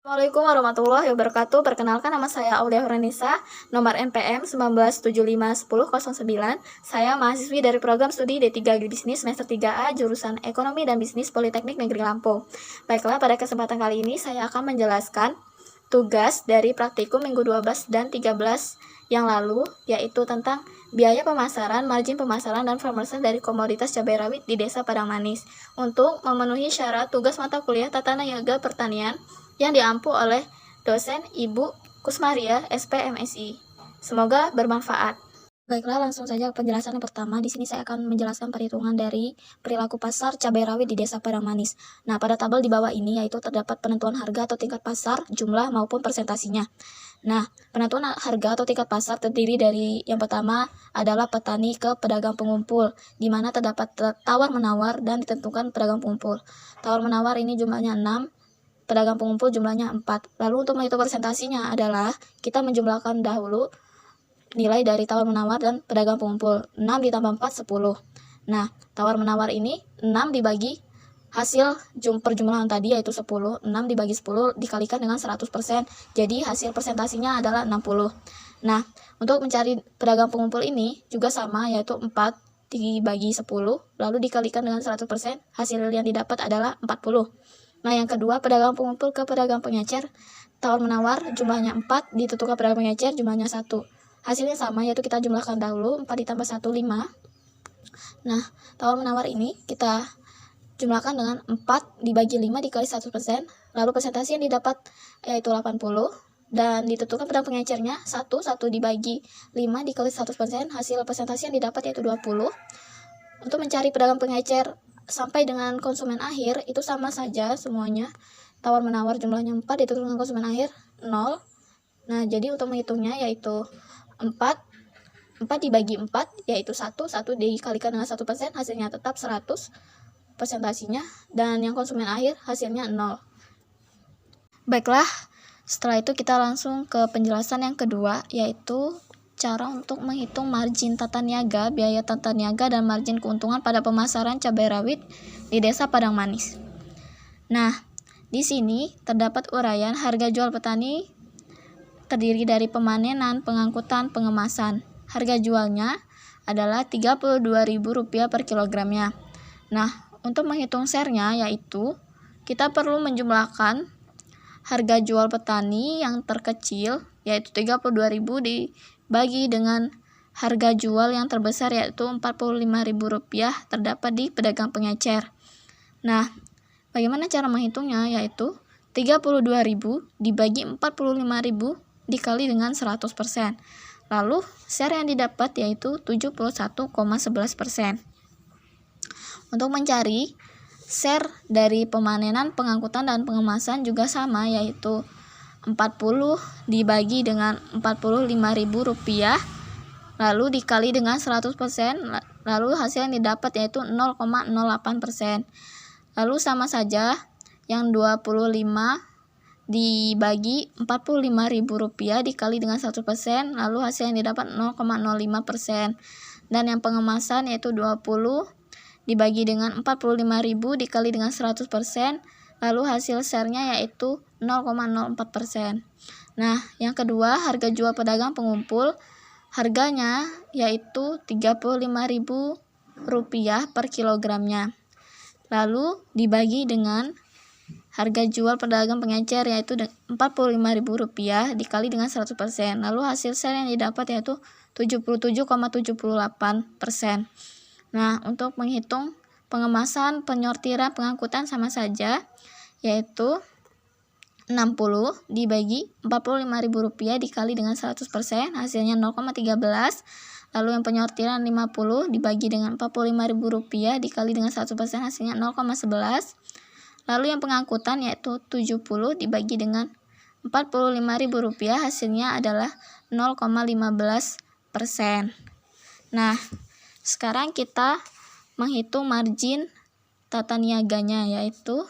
Assalamualaikum warahmatullahi wabarakatuh. Perkenalkan, nama saya Aulia Horanisa, nomor NPM 19751009. Saya mahasiswi dari program studi D3 Agribisnis semester 3A jurusan Ekonomi dan Bisnis Politeknik Negeri Lampung. Baiklah, pada kesempatan kali ini saya akan menjelaskan tugas dari praktikum minggu 12 dan 13 yang lalu, yaitu tentang biaya pemasaran, margin pemasaran, dan farmersen dari komoditas cabai rawit di Desa Padang Manis untuk memenuhi syarat tugas mata kuliah Tata Niaga Pertanian yang diampu oleh dosen Ibu Kusmaria, SPMSI. Semoga bermanfaat. Baiklah, langsung saja ke penjelasan yang pertama. Di sini saya akan menjelaskan perhitungan dari perilaku pasar cabai rawit di Desa Padang Manis. Nah, pada tabel di bawah ini yaitu terdapat penentuan harga atau tingkat pasar, jumlah maupun persentasinya. Nah, penentuan harga atau tingkat pasar terdiri dari yang pertama adalah petani ke pedagang pengumpul, di mana terdapat tawar-menawar dan ditentukan pedagang pengumpul. Tawar-menawar ini jumlahnya 6, pedagang pengumpul jumlahnya 4. Lalu untuk menghitung persentasinya adalah kita menjumlahkan dahulu nilai dari tawar-menawar dan pedagang pengumpul. 6 ditambah 4, 10. Nah, tawar-menawar ini 6 dibagi hasil perjumlahan tadi yaitu 10. 6 dibagi 10 dikalikan dengan 100%. Jadi hasil persentasinya adalah 60. Nah, untuk mencari pedagang pengumpul ini juga sama, yaitu 4 dibagi 10 lalu dikalikan dengan 100%. Hasil yang didapat adalah 40. Nah, yang kedua, pedagang pengumpul ke pedagang pengecer, tawar-menawar jumlahnya 4, ditentukan pedagang pengecer jumlahnya 1. Hasilnya sama, yaitu kita jumlahkan dahulu, 4 ditambah 1, 5. Nah, tawar-menawar ini kita jumlahkan dengan 4 dibagi 5 dikali 100%, lalu persentase yang didapat yaitu 80, dan ditentukan pedagang pengecernya 1 dibagi 5 dikali 100%, hasil persentase yang didapat yaitu 20. Untuk mencari pedagang pengecer sampai dengan konsumen akhir itu sama saja semuanya. Tawar-menawar jumlahnya 4 ditentukan dengan konsumen akhir 0. Nah, jadi untuk menghitungnya yaitu 4 dibagi 4 yaitu 1 dikalikan dengan 1%, hasilnya tetap 100 persentasinya, dan yang konsumen akhir hasilnya 0. Baiklah, setelah itu kita langsung ke penjelasan yang kedua, yaitu cara untuk menghitung margin tata niaga, biaya tata niaga, dan margin keuntungan pada pemasaran cabai rawit di Desa Padang Manis. Nah, di sini terdapat uraian harga jual petani terdiri dari pemanenan, pengangkutan, pengemasan. Harga jualnya adalah Rp32.000 per kilogramnya. Nah, untuk menghitung share-nya yaitu kita perlu menjumlahkan harga jual petani yang terkecil yaitu Rp32.000 dibagi dengan harga jual yang terbesar yaitu Rp45.000 terdapat di pedagang pengecer. Nah, bagaimana cara menghitungnya? Yaitu 32.000 dibagi 45.000 dikali dengan 100%. Lalu share yang didapat yaitu 71,11%. Untuk mencari share dari pemanenan, pengangkutan, dan pengemasan juga sama, yaitu 40 dibagi dengan Rp45.000 lalu dikali dengan 100%, lalu hasil yang didapat yaitu 0,08%. Lalu sama saja yang 25 dibagi Rp45.000 dikali dengan 100%, lalu hasil yang didapat 0,05%. Dan yang pengemasan yaitu 20 dibagi dengan Rp45.000 dikali dengan 100%, lalu hasil share-nya yaitu 0,04%. Nah, yang kedua, harga jual pedagang pengumpul, harganya yaitu Rp35.000 per kilogramnya. Lalu dibagi dengan harga jual pedagang pengecer yaitu Rp45.000 dikali dengan 100%. Lalu hasil share yang didapat yaitu 77,78%. Nah, untuk menghitung pengemasan, penyortiran, pengangkutan sama saja, yaitu 60 dibagi Rp45.000 dikali dengan 100%, hasilnya 0,13. Lalu yang penyortiran 50 dibagi dengan Rp45.000 dikali dengan 100%, hasilnya 0,11. Lalu yang pengangkutan yaitu 70 dibagi dengan Rp45.000, hasilnya adalah 0,15%. Nah, sekarang kita menghitung margin tata niaganya, yaitu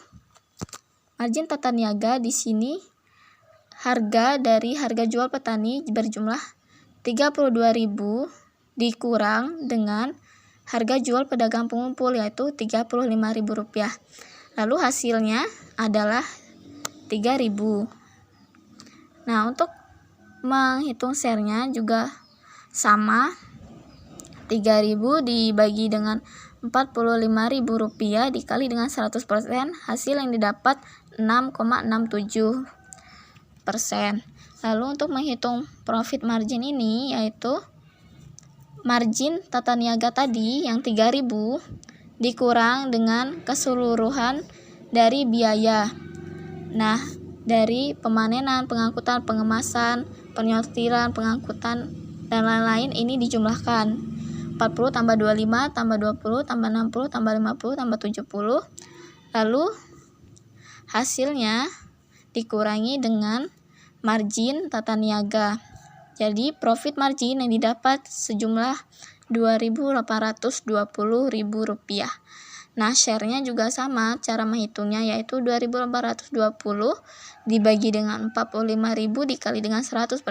margin tata niaga di sini harga dari harga jual petani berjumlah Rp32.000 dikurang dengan harga jual pedagang pengumpul yaitu Rp35.000. Lalu hasilnya adalah 3.000. Nah, untuk menghitung share-nya juga sama, 3.000 dibagi dengan Rp45.000 dikali dengan 100%, hasil yang didapat 6,67%. Lalu untuk menghitung profit margin ini, yaitu margin tata niaga tadi yang 3.000 dikurang dengan keseluruhan dari biaya. Nah, dari pemanenan, pengangkutan, pengemasan, penyortiran, pengangkutan, dan lain-lain ini dijumlahkan. 40 tambah 25 tambah 20 tambah 60 tambah 50 tambah 70. Lalu hasilnya dikurangi dengan margin tata niaga. Jadi profit margin yang didapat sejumlah Rp2.820.000. Nah, share-nya juga sama, cara menghitungnya yaitu 2.820 dibagi dengan 45.000 dikali dengan 100%,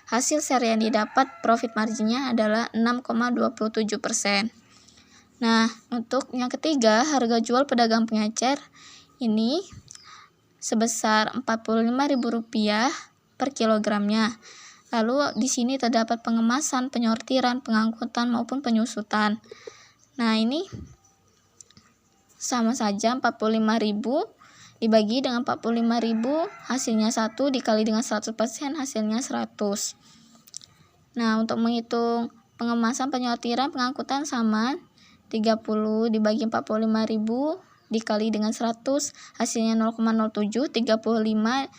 hasil share yang didapat profit marginnya adalah 6,27%. Nah, untuk yang ketiga, harga jual pedagang pengecer ini sebesar Rp45.000 per kilogramnya. Lalu di sini terdapat pengemasan, penyortiran, pengangkutan maupun penyusutan. Nah, ini sama saja 45.000 dibagi dengan 45.000, hasilnya 1 dikali dengan 100%, hasilnya 100. Nah, untuk menghitung pengemasan, penyortiran, pengangkutan sama, 30 dibagi 45.000 dikali dengan 100, hasilnya 0,07, 35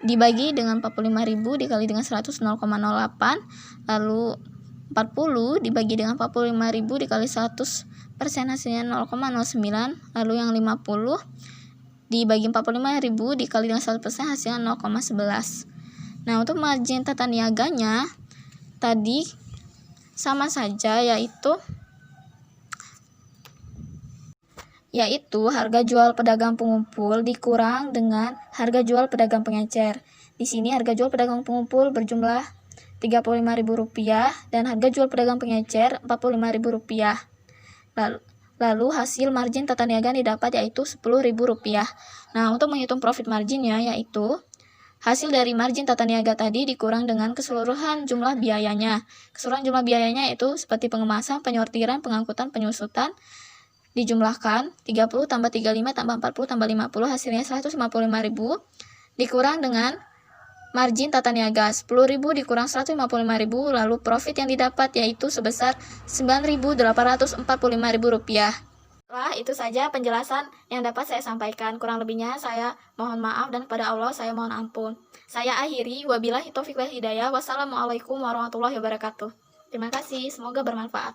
dibagi dengan 45.000 dikali dengan 100, 0,08, lalu 40 dibagi dengan 45.000 dikali 100%, hasilnya 0,09, lalu yang 50 dibagi 45.000 dikali dengan 100%, hasilnya 0,11. Nah, untuk margin tata niaganya tadi sama saja, yaitu harga jual pedagang pengumpul dikurang dengan harga jual pedagang pengecer. Di sini harga jual pedagang pengumpul berjumlah Rp35.000 dan harga jual pedagang pengecer Rp45.000. Lalu hasil margin tata niaga didapat yaitu Rp10.000. Nah, untuk menghitung profit marginnya yaitu hasil dari margin tata niaga tadi dikurang dengan keseluruhan jumlah biayanya. Keseluruhan jumlah biayanya itu seperti pengemasan, penyortiran, pengangkutan, penyusutan, dijumlahkan 30 tambah 35 tambah 40 tambah 50, hasilnya 155.000 dikurang dengan margin tata niaga 10.000 dikurang 155.000, lalu profit yang didapat yaitu sebesar Rp9.845.000. Lah, itu saja penjelasan yang dapat saya sampaikan. Kurang lebihnya saya mohon maaf dan kepada Allah saya mohon ampun. Saya akhiri, wabillahi taufiq wal hidayah. Wassalamualaikum warahmatullahi wabarakatuh. Terima kasih, semoga bermanfaat.